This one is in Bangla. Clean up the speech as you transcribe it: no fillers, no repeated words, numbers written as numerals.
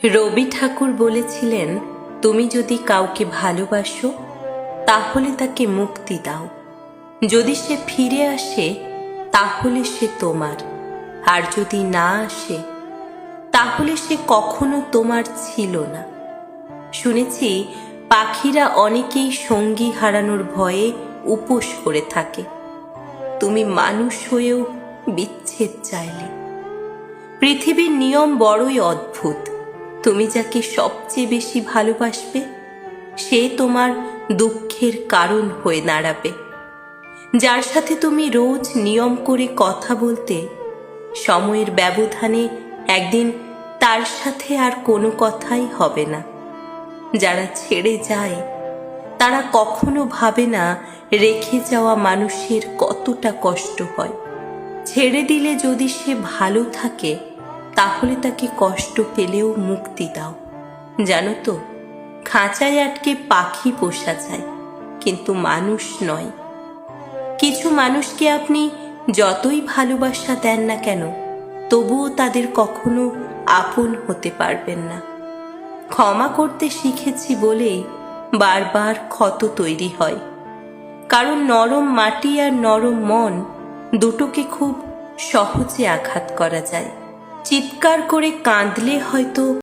রবি ঠাকুর বলেছিলেন, তুমি যদি কাউকে ভালোবাসো তাহলে তাকে মুক্তি দাও। যদি সে ফিরে আসে তাহলে সে তোমার, আর যদি না আসে তাহলে সে কখনো তোমার ছিল না। শুনেছি পাখিরা অনেকেই সঙ্গী হারানোর ভয়ে উপোস করে থাকে। তুমি মানুষ হয়েও বিচ্ছেদ চাইলে। পৃথিবীর নিয়ম বড়ই অদ্ভুত। তুমি যাকে সবচেয়ে বেশি ভালোবাসবে সে তোমার দুঃখের কারণ হয়ে দাঁড়াবে। যার সাথে তুমি রোজ নিয়ম করে কথা বলতে, সময়ের ব্যবধানে একদিন তার সাথে আর কোনো কথাই হবে না। যারা ছেড়ে যায় তারা কখনো ভাবে না রেখে যাওয়া মানুষের কতটা কষ্ট হয়। ছেড়ে দিলে যদি সে ভালো থাকে তাহলে তাকে কষ্ট পেলেও মুক্তি দাও। জানো তো, খাঁচায় আটকে পাখি পোষা যায়, কিন্তু মানুষ নয়। কিছু মানুষকে আপনি যতই ভালোবাসা দেন না কেন, তবুও তাদের কখনো আপন হতে পারবেন না। ক্ষমা করতে শিখেছি বলেই বারবার ক্ষত তৈরি হয়। কারণ নরম মাটি আর নরম মন দুটোকে খুব সহজে আঘাত করা যায়। চিৎকার করে কাঁদলে হয়তো